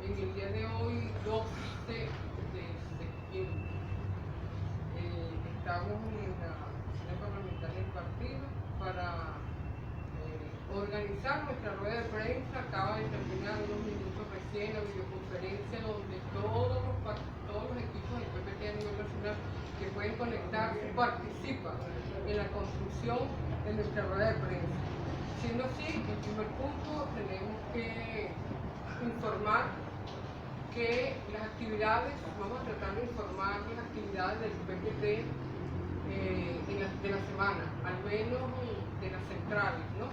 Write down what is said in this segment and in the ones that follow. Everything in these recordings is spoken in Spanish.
en el día de hoy, 12 de septiembre. Estamos en la oficina parlamentaria del partido para organizar nuestra rueda de prensa. Acaba de terminar unos minutos recién la videoconferencia donde todos los equipos del PPT a nivel nacional que pueden conectarse participan en la construcción de nuestra rueda de prensa. Siendo así, en primer punto tenemos que informar que las actividades, vamos a tratar de informar las actividades del PPT de la semana, al menos de las centrales, ¿no?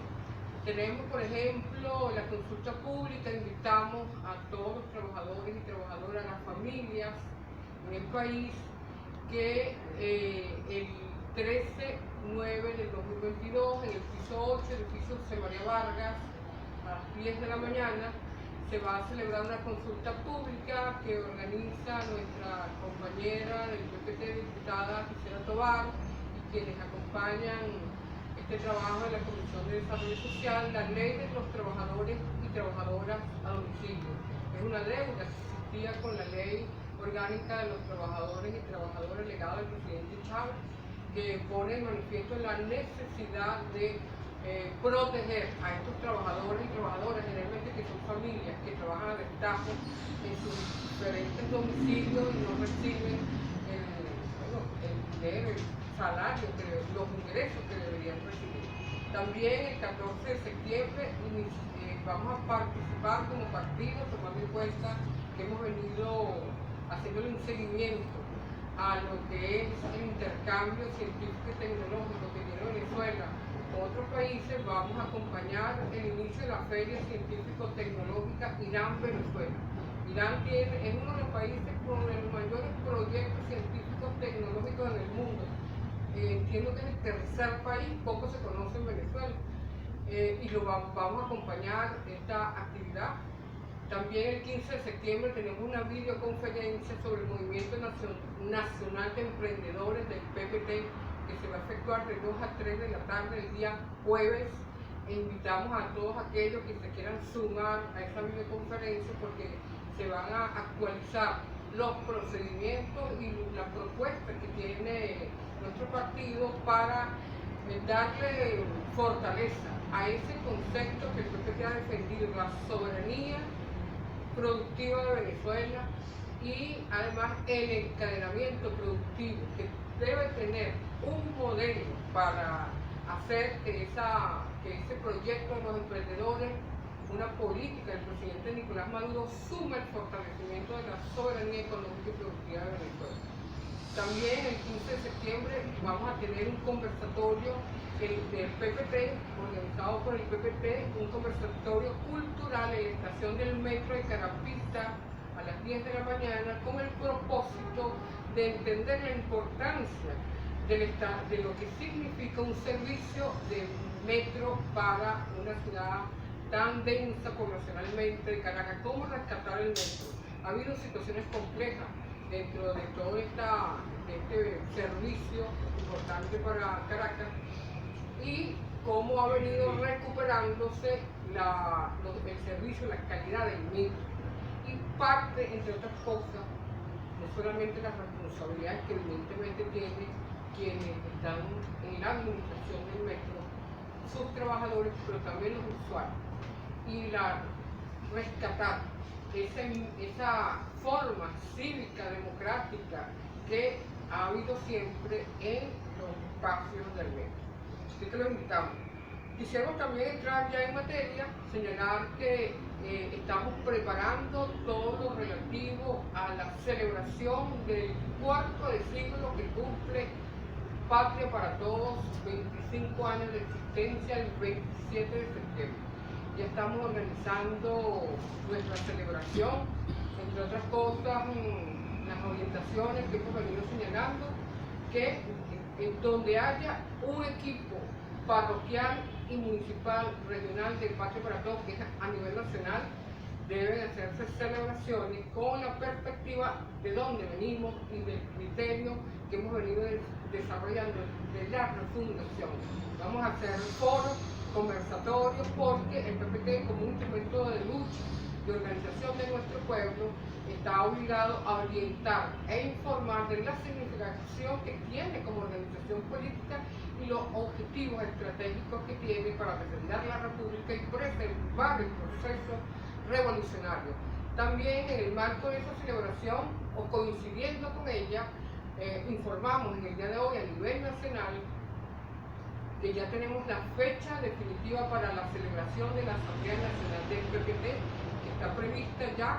Tenemos, por ejemplo, la consulta pública. Invitamos a todos los trabajadores y trabajadoras, a las familias en el país, que el 13/9 del 2022, en el piso 8, el edificio José María Vargas, a las 10 de la mañana, se va a celebrar una consulta pública que organiza nuestra compañera del PPT, diputada Gisela Tobar, y quienes acompañan este trabajo de la Comisión de Desarrollo Social, la ley de los trabajadores y trabajadoras a domicilio. Es una deuda que existía con la ley orgánica de los trabajadores y trabajadoras legada del presidente Chávez, que pone en manifiesto la necesidad de proteger a estos trabajadores y trabajadoras, generalmente que son familias que trabajan a destajo en sus diferentes domicilios y no reciben el dinero, el salario, los ingresos que deberían recibir. También el 14 de septiembre vamos a participar como partido, tomando en cuenta que hemos venido haciéndole un seguimiento a lo que es el intercambio científico y tecnológico que tiene Venezuela con otros países. Vamos a acompañar el inicio de la Feria Científico-Tecnológica Irán-Venezuela. Irán es uno de los países con los mayores proyectos científicos tecnológicos en el mundo. Entiendo que es el tercer país, poco se conoce en Venezuela, y vamos a acompañar esta actividad. También el 15 de septiembre tenemos una videoconferencia sobre el Movimiento Nacional de Emprendedores del PPT, que se va a efectuar de 2 a 3 de la tarde el día jueves. Invitamos a todos aquellos que se quieran sumar a esta videoconferencia, porque se van a actualizar los procedimientos y la propuesta que tiene nuestro partido para darle fortaleza a ese concepto que el PPT ha defendido, la soberanía productiva de Venezuela, y además el encadenamiento productivo, que debe tener un modelo para hacer que ese proyecto de los emprendedores, una política del presidente Nicolás Maduro, sume el fortalecimiento de la soberanía económica y productiva de Venezuela. También el 15 de septiembre vamos a tener un conversatorio del PPT, organizado por el PPT, un conversatorio cultural en la estación del metro de Carapita a las 10 de la mañana, con el propósito de entender la importancia de lo que significa un servicio de metro para una ciudad tan densa poblacionalmente de Caracas. ¿Cómo rescatar el metro? Ha habido situaciones complejas dentro de todo este servicio importante para Caracas, y cómo ha venido recuperándose el servicio, la calidad del metro. Y parte, entre otras cosas, no solamente las responsabilidades que evidentemente tienen quienes están en la administración del metro, sus trabajadores, pero también los usuarios, y rescatar esa forma cívica, democrática que ha habido siempre en los espacios del metro. Así que los invitamos. Quisiéramos también entrar ya en materia, señalar que estamos preparando todo lo relativo a la celebración del cuarto de siglo que cumple Patria para Todos, 25 años de existencia, el 27 de septiembre. Ya estamos organizando nuestra celebración, entre otras cosas, las orientaciones que hemos venido señalando, que donde haya un equipo parroquial y municipal, regional de Patria para Todos, que es a nivel nacional, deben hacerse celebraciones con la perspectiva de dónde venimos y del criterio que hemos venido desarrollando de la refundación. Vamos a hacer foros, conversatorios, porque el PPT, como un instrumento de lucha, de organización de nuestro pueblo está obligado a orientar e informar de la significación que tiene como organización política y los objetivos estratégicos que tiene para defender la República y preservar el proceso revolucionario. También en el marco de esa celebración, o coincidiendo con ella, informamos en el día de hoy a nivel nacional que ya tenemos la fecha definitiva para la celebración de la Asamblea Nacional del PPT, que está prevista ya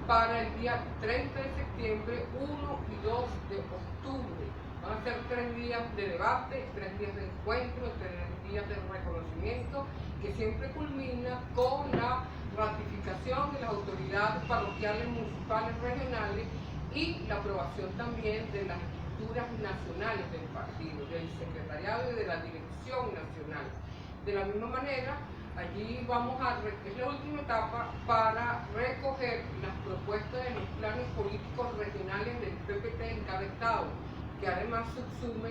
para el día 30 de septiembre, 1 y 2 de octubre. Van a ser 3 días de debate, 3 días de encuentro, 3 días de reconocimiento, que siempre culmina con la ratificación de las autoridades parroquiales, municipales, regionales y la aprobación también de las estructuras nacionales del partido, del secretariado y de la dirección nacional. De la misma manera, allí es la última etapa para recoger las propuestas de los planes políticos regionales del PPT en cada estado, que además subsume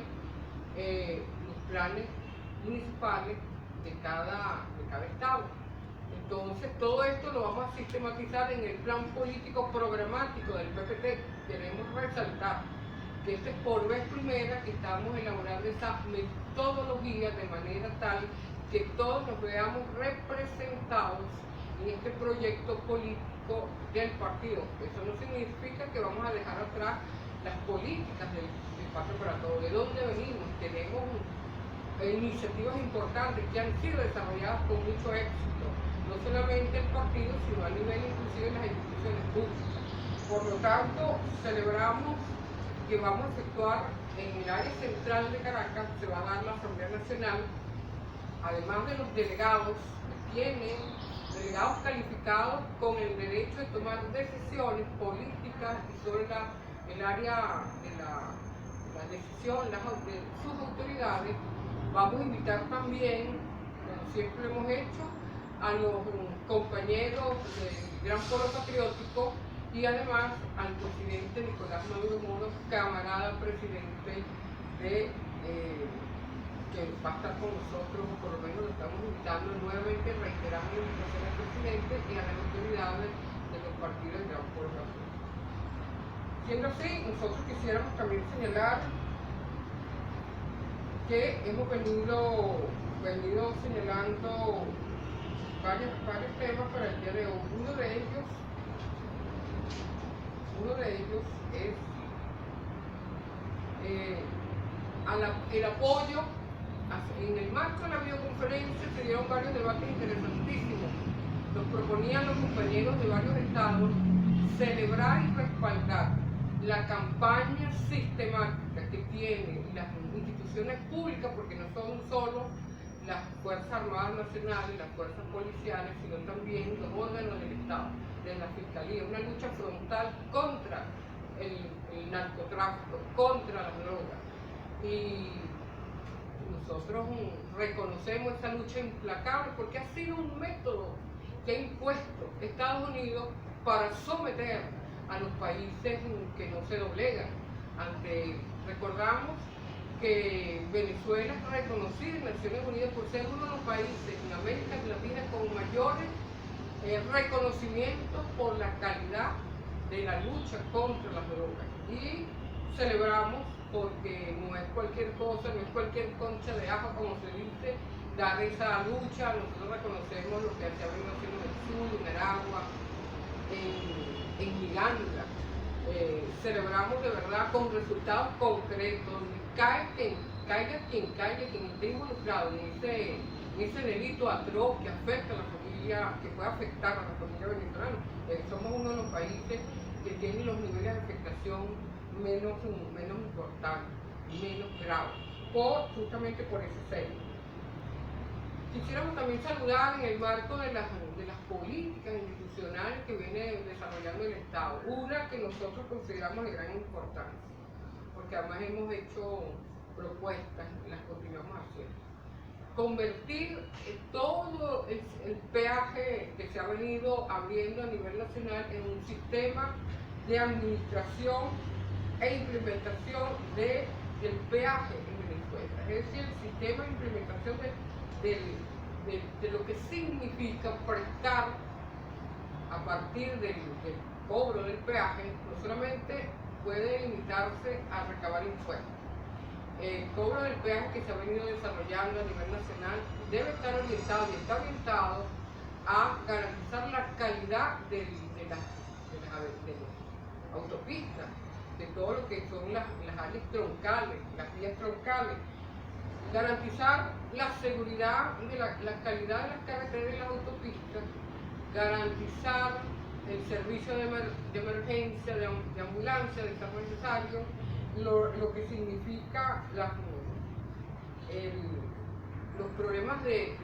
los planes municipales de cada estado. Entonces, todo esto lo vamos a sistematizar en el plan político programático del PPT. Queremos resaltar que esta es por vez primera que estamos elaborando esa metodología de manera tal que todos nos veamos representados en este proyecto político del partido. Eso no significa que vamos a dejar atrás las políticas del Pacto para Todos. ¿De dónde venimos? Tenemos iniciativas importantes que han sido desarrolladas con mucho éxito, no solamente el partido, sino a nivel inclusive de las instituciones públicas. Por lo tanto, celebramos que vamos a efectuar en el área central de Caracas, se va a dar la Asamblea Nacional, además de los delegados, que tienen delegados calificados con el derecho de tomar decisiones políticas y sobre el área de la decisión de sus autoridades. Vamos a invitar también, como siempre hemos hecho, a los compañeros del Gran Polo Patriótico y además al presidente Nicolás Maduro Moro, camarada presidente que va a estar con nosotros, o por lo menos lo estamos invitando nuevamente, reiteramos la invitación al presidente y a las autoridades de los partidos del Gran Polo Patriótico. Siendo así, nosotros quisiéramos también señalar que hemos venido señalando varios temas para el día de hoy. Uno de ellos es el apoyo. En el marco de la videoconferencia se dieron varios debates interesantísimos. Nos proponían los compañeros de varios estados celebrar y respaldar la campaña sistemática que tienen las instituciones públicas, porque no son solo las Fuerzas Armadas Nacionales, las Fuerzas Policiales, sino también los órganos del Estado, de la Fiscalía, una lucha frontal contra el narcotráfico, contra las drogas. Y nosotros reconocemos esa lucha implacable porque ha sido un método que ha impuesto Estados Unidos para someter a los países que no se doblegan. Recordamos que Venezuela es reconocida en Naciones Unidas por ser uno de los países en América Latina con mayores reconocimientos por la calidad de la lucha contra las drogas. Y celebramos porque no es cualquier cosa, no es cualquier concha de ajo, como se dice, dar esa lucha. Nosotros reconocemos lo que se ha venido haciendo en el sur, en Aragua, en Miranda. Celebramos de verdad con resultados concretos. Caiga quien caiga, quien esté involucrado en ese delito atroz que afecta a la familia, que puede afectar a la familia venezolana. Somos uno de los países que tiene los niveles de afectación menos importantes, menos graves, justamente por ese sello. Quisiéramos también saludar en el marco de las políticas institucionales que viene desarrollando el Estado, una que nosotros consideramos de gran importancia, porque además hemos hecho propuestas y las continuamos haciendo. Convertir todo el peaje que se ha venido abriendo a nivel nacional en un sistema de administración e implementación del peaje en Venezuela, es decir, el sistema de implementación de lo que significa prestar partir del cobro del peaje no solamente puede limitarse a recabar impuestos. El cobro del peaje que se ha venido desarrollando a nivel nacional debe estar orientado y está orientado a garantizar la calidad de las autopistas, de todo lo que son las áreas troncales, las vías troncales, garantizar la seguridad de la calidad de las carreteras y las autopistas, garantizar el servicio de emergencia, de ambulancia, de caso necesario, lo que significa los problemas de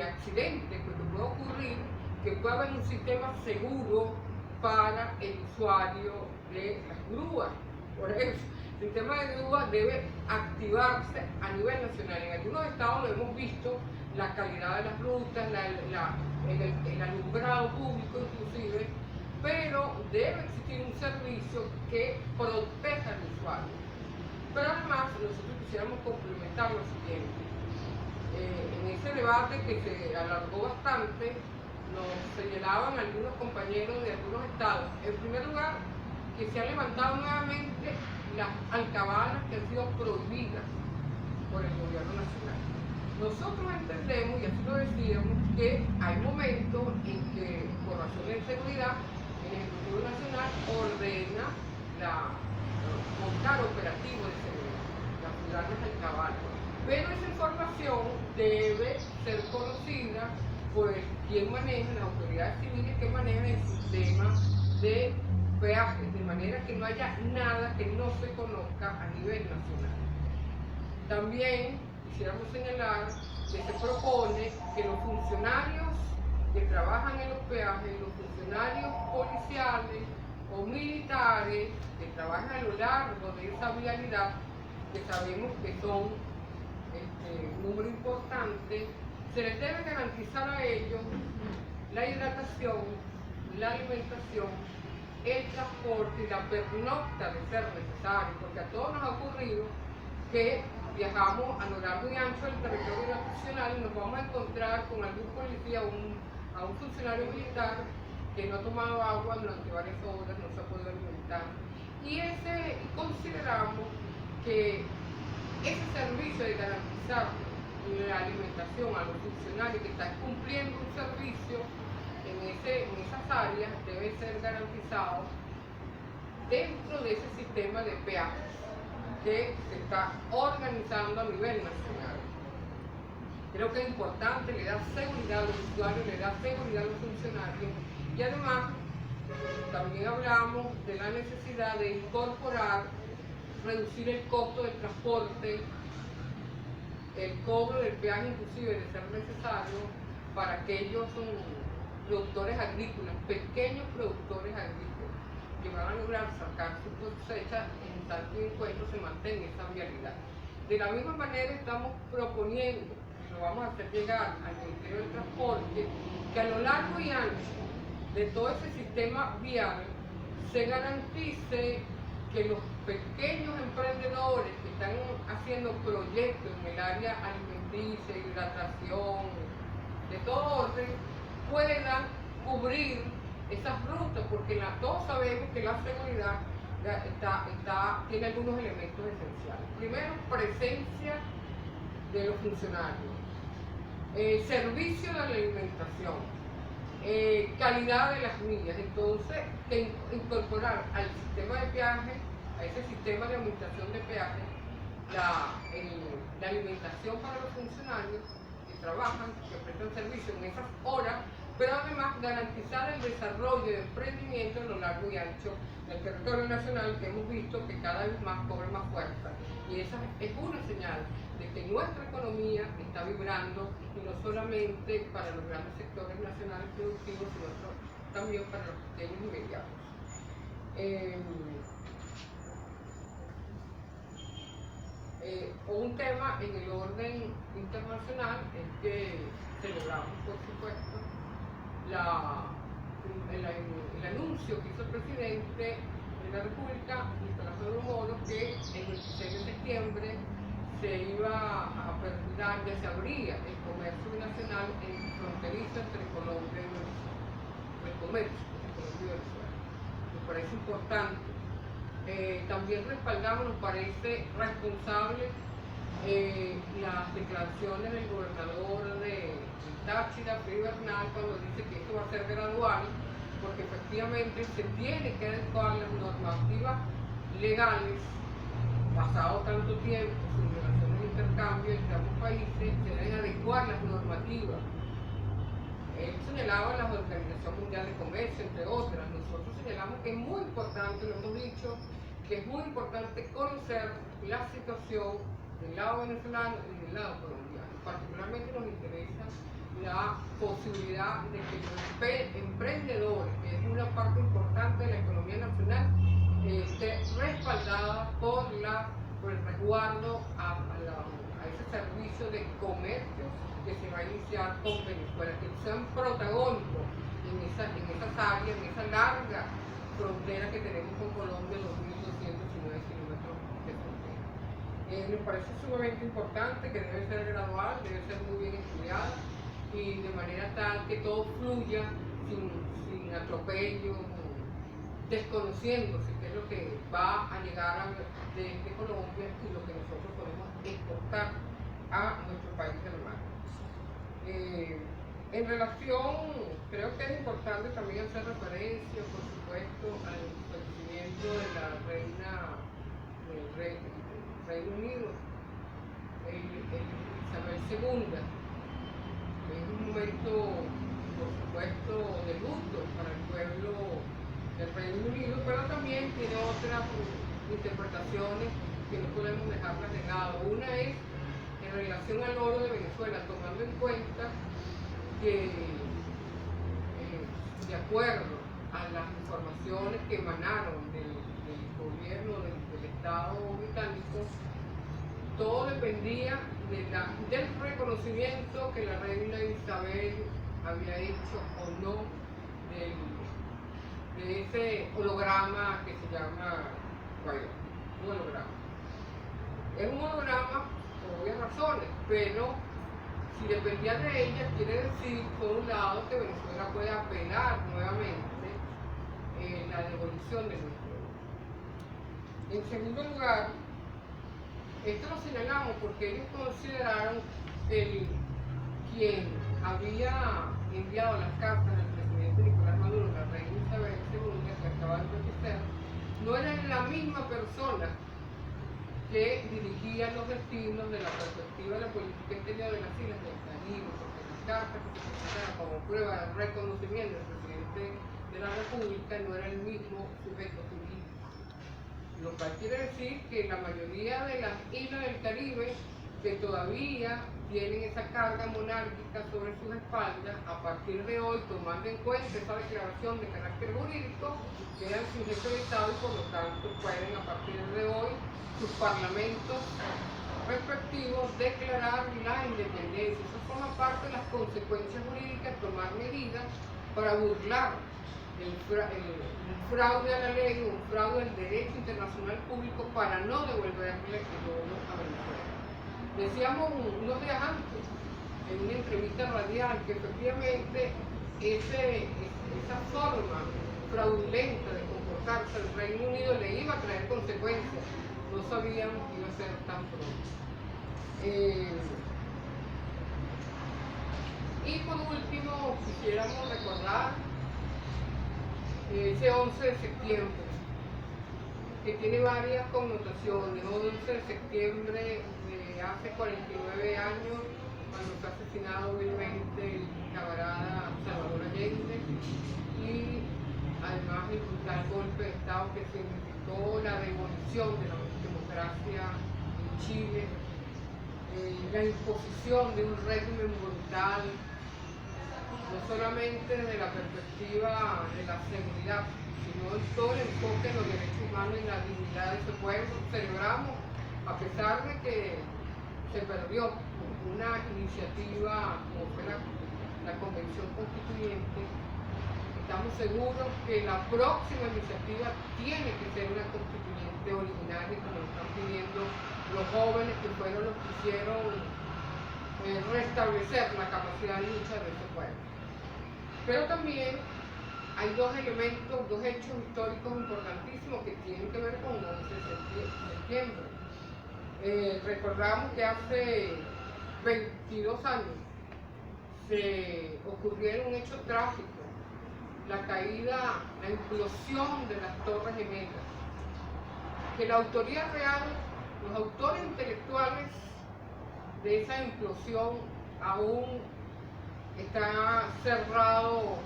accidentes que puede ocurrir, que pueda haber un sistema seguro para el usuario de las grúas. Por eso, el sistema de grúas debe activarse a nivel nacional. En algunos estados lo hemos visto, la calidad de las rutas, el alumbrado público inclusive, pero debe existir un servicio que proteja al usuario. Pero además nosotros quisiéramos complementar lo siguiente. En ese debate que se alargó bastante, nos señalaban algunos compañeros de algunos estados. En primer lugar, que se han levantado nuevamente las alcabalas que han sido prohibidas por el gobierno nacional. Nosotros entendemos, y así lo decíamos, que hay momentos en que, por razones de seguridad, el Ejecutivo Nacional ordena montar operativo de seguridad, capturar las alcabalas. Pero esa información debe ser conocida por quien maneja, las autoridades civiles que manejan el sistema de peajes, de manera que no haya nada que no se conozca a nivel nacional. También quisiéramos señalar que se propone que los funcionarios que trabajan en los peajes, los funcionarios policiales o militares que trabajan a lo largo de esa vialidad, que sabemos que son un número importante, se les debe garantizar a ellos la hidratación, la alimentación, el transporte y la pernocta de ser necesario, porque a todos nos ha ocurrido que viajamos a lo largo y ancho del territorio nacional y nos vamos a encontrar con algún policía o a un funcionario militar que no ha tomado agua durante varias horas, no se ha podido alimentar. Y consideramos que ese servicio de garantizar la alimentación a los funcionarios que están cumpliendo un servicio en esas áreas debe ser garantizado dentro de ese sistema de peajes que se está organizando a nivel nacional. Creo que es importante, le da seguridad a los usuarios, le da seguridad a los funcionarios y además también hablamos de la necesidad de incorporar, reducir el costo del transporte, el cobro del peaje inclusive de ser necesario para aquellos productores agrícolas, pequeños productores agrícolas, que van a lograr sacar su cosecha en tanto y en cuanto se mantenga esa vialidad. De la misma manera estamos proponiendo, y lo vamos a hacer llegar al Ministerio del Transporte, que a lo largo y ancho de todo ese sistema vial se garantice que los pequeños emprendedores que están haciendo proyectos en el área alimenticia, hidratación, de todo orden, puedan cubrir esas rutas, porque todos sabemos que la seguridad tiene algunos elementos esenciales. Primero, presencia de los funcionarios, servicio de la alimentación, calidad de las millas. Entonces, incorporar al sistema de peaje, a ese sistema de administración de peaje, la alimentación para los funcionarios que trabajan, que prestan servicio en esas horas, pero además garantizar el desarrollo de emprendimiento a lo largo y ancho del territorio nacional, que hemos visto que cada vez más cobra más fuerza. Y esa es una señal de que nuestra economía está vibrando, y no solamente para los grandes sectores nacionales productivos, sino también para los pequeños y medianos. Un tema en el orden internacional es que celebramos, por supuesto, el anuncio que hizo el presidente de la República, Nicolás Maduro Moro, que el 26 de septiembre se iba a aperturar, ya se abría el comercio nacional fronterizo entre Colombia y Venezuela. comercio entre Colombia y Venezuela. Me parece importante. También respaldamos, nos parece responsable las declaraciones del gobernador de Táchira, Freddy Bernal, cuando dice que esto va a ser gradual, porque efectivamente se tiene que adecuar las normativas legales, pasado tanto tiempo, sin relación de intercambio entre ambos países, se deben adecuar las normativas. Él señalaba la Organización Mundial de Comercio, entre otras. Nosotros señalamos que es muy importante, lo hemos dicho, que es muy importante conocer la situación del lado venezolano y del lado colombiano. Particularmente nos interesa la posibilidad de que los emprendedores, que es una parte importante de la economía nacional, esté respaldada por el resguardo a ese servicio de comercio que se va a iniciar con Venezuela, que sean protagónicos en esas áreas, en esa larga frontera que tenemos con Colombia, 2.219 kilómetros de frontera. Nos parece sumamente importante, que debe ser gradual, debe ser muy bien estudiada y de manera tal que todo fluya sin atropello, desconociéndose qué es lo que va a llegar desde Colombia y lo que nosotros podemos exportar a nuestro país hermano. En relación, creo que es importante también hacer referencia, por supuesto, al fallecimiento de la reina del Reino Unido, Isabel II. Es un momento, por supuesto, de luto para el pueblo del Reino Unido, pero también tiene otras interpretaciones que no podemos dejarlas de lado. Una es en relación al oro de Venezuela, tomando en cuenta que, de acuerdo a las informaciones que emanaron del gobierno del Estado británico, todo dependía del reconocimiento que la reina Isabel había hecho o no de ese holograma que se llama un holograma. Es un holograma por obvias razones, pero si dependía de ella, quiere decir, por un lado, que Venezuela puede apelar nuevamente la devolución de nuestro oro. En segundo lugar, esto lo señalamos porque ellos consideraron que quien había enviado las cartas al presidente Nicolás Maduro, la reina Isabel II, que acaba de fallecer, no era la misma persona que dirigía los destinos de la perspectiva de la política exterior de las islas del Caribe, porque las cartas que se presentaron como prueba de reconocimiento del presidente de la República no era el mismo sujeto jurídico. Lo cual quiere decir que la mayoría de las islas del Caribe que todavía tienen esa carga monárquica sobre sus espaldas, a partir de hoy, tomando en cuenta esa declaración de carácter jurídico, quedan sujetos de Estado y por lo tanto pueden a partir de hoy sus parlamentos respectivos declarar la independencia. Eso forma parte de las consecuencias jurídicas, tomar medidas para burlar un fraude a la ley, un fraude al derecho internacional público para no devolverle el oro a Venezuela. Decíamos unos días antes, en una entrevista radial, que efectivamente esa forma fraudulenta de comportarse al Reino Unido le iba a traer consecuencias. No sabíamos que iba a ser tan pronto. Y por último, quisiéramos recordar ese 11 de septiembre, que tiene varias connotaciones. 11 de septiembre de hace 49 años, cuando fue asesinado vilmente el camarada Salvador Allende, y además el brutal golpe de Estado que significó la devolución de la democracia en Chile, la imposición de un régimen brutal, no solamente desde la perspectiva de la seguridad, sino en todo el enfoque de los derechos humanos y la dignidad de ese pueblo. Celebramos, a pesar de que se perdió una iniciativa como fue la Convención Constituyente, estamos seguros que la próxima iniciativa tiene que ser una constituyente originaria, como lo están pidiendo los jóvenes que fueron los que hicieron restablecer la capacidad de lucha de ese pueblo. Pero también hay dos elementos, dos hechos históricos importantísimos que tienen que ver con el 11 de septiembre. Recordamos que hace 22 años se ocurrió un hecho trágico, la caída, la implosión de las Torres Gemelas, que la autoría real, los autores intelectuales de esa implosión aún está cerrado,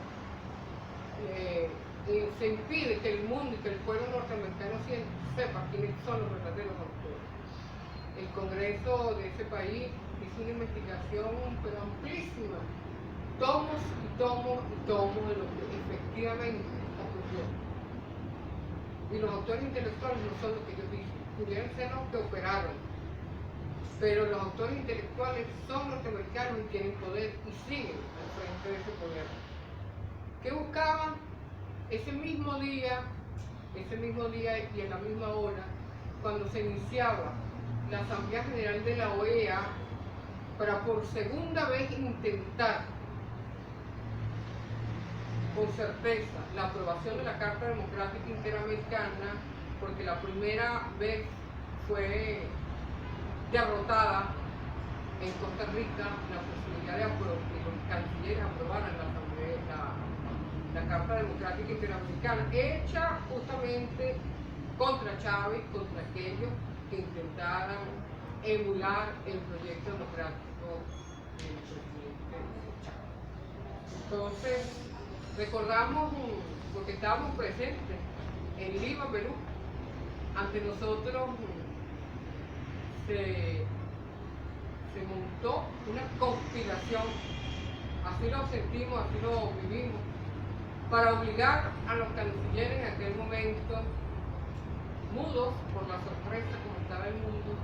se impide que el mundo y que el pueblo norteamericano sepa quiénes son los verdaderos autores. El Congreso de ese país hizo una investigación pero amplísima, tomos y tomos y tomos de lo que efectivamente ocurrió. Y los autores intelectuales no son lo que ellos dicen, pudieran ser los que operaron, pero los autores intelectuales son norteamericanos y tienen poder y siguen al frente de ese poder. ¿Qué buscaban? Ese mismo día y en la misma hora, cuando se iniciaba la Asamblea General de la OEA para por segunda vez intentar con certeza la aprobación de la Carta Democrática Interamericana, porque la primera vez fue derrotada en Costa Rica la posibilidad de que los cancilleres aprobaran la Carta Democrática Interamericana, hecha justamente contra Chávez, contra aquellos que intentaran emular el proyecto democrático del presidente Chávez. Entonces, recordamos, porque estábamos presentes en Lima, Perú, ante nosotros se montó una conspiración, así lo sentimos, así lo vivimos, para obligar a los cancilleres en aquel momento, mudos por la sorpresa como estaba el mundo,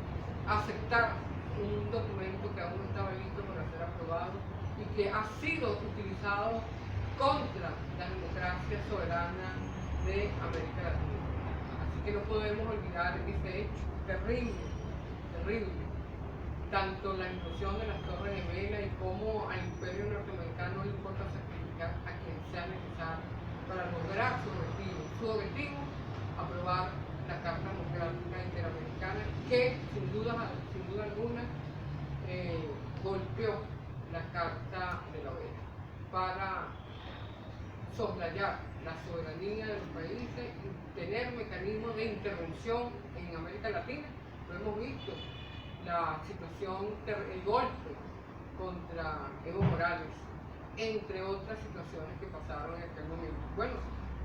a aceptar un documento que aún no estaba listo para ser aprobado y que ha sido utilizado contra la democracia soberana de América Latina. Así que no podemos olvidar ese hecho terrible, terrible. Tanto la inclusión de las Torres Gemelas y cómo al imperio norteamericano le importa sacrificar a quien sea necesario para lograr su objetivo, aprobar la Carta Democrática Interamericana, que sin duda alguna golpeó la Carta de la OEA para soslayar la soberanía de los países y tener mecanismos de intervención en América Latina. Lo hemos visto, la situación, el golpe contra Evo Morales, entre otras situaciones que pasaron en aquel momento. Bueno,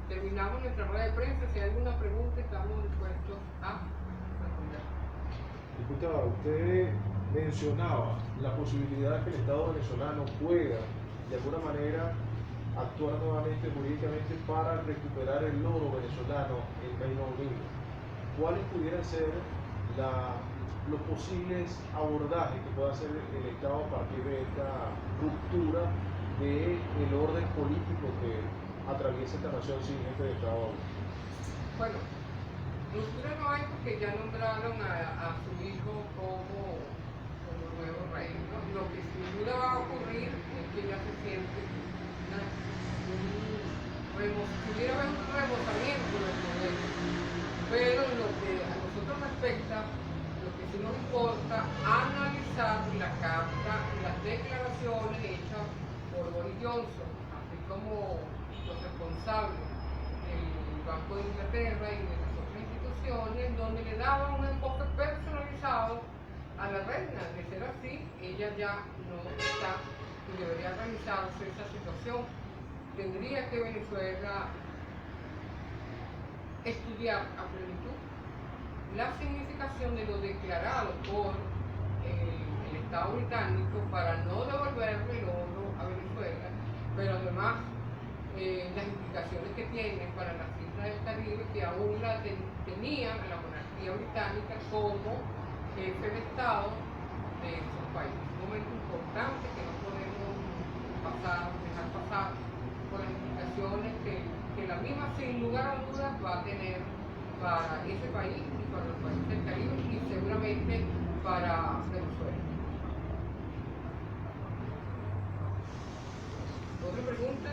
terminamos nuestra rueda de prensa. Si hay alguna pregunta, estamos dispuestos a responder. Diputada, usted mencionaba la posibilidad que el Estado venezolano pueda, de alguna manera, actuar nuevamente jurídicamente para recuperar el oro venezolano en Reino Unido. ¿Cuáles pudieran ser los posibles abordajes que pueda hacer el Estado a partir de esta ruptura del orden político que atraviesa esta nación sin jefe de Estado? Bueno, ruptura no hay porque ya nombraron a su hijo como nuevo rey, ¿no? Lo que sin duda va a ocurrir es que ya se siente pudiera haber un rebotamiento del poder, pero en lo que a nosotros respecta, lo que sí nos importa, analizar la carta y las declaraciones hechas por Boris Johnson, así como los responsables del Banco de Inglaterra y de las otras instituciones, donde le daban un enfoque personalizado a la reina. De ser así, ella ya no está y debería revisarse esa situación. Tendría que Venezuela estudiar a plenitud la significación de lo declarado por el Estado británico para no devolverle el oro a Venezuela, pero además las implicaciones que tiene para las islas del Caribe, que aún la tenían a la monarquía británica como jefe de Estado de esos países. Un momento importante que no podemos dejar pasar por las implicaciones que la misma, sin lugar a dudas, va a tener para ese país y para los países del Caribe y seguramente para Venezuela. ¿Otra pregunta?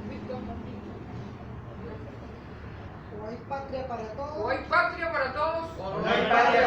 ¿Listo? patria para todos. Hoy patria para todos. O no hay patria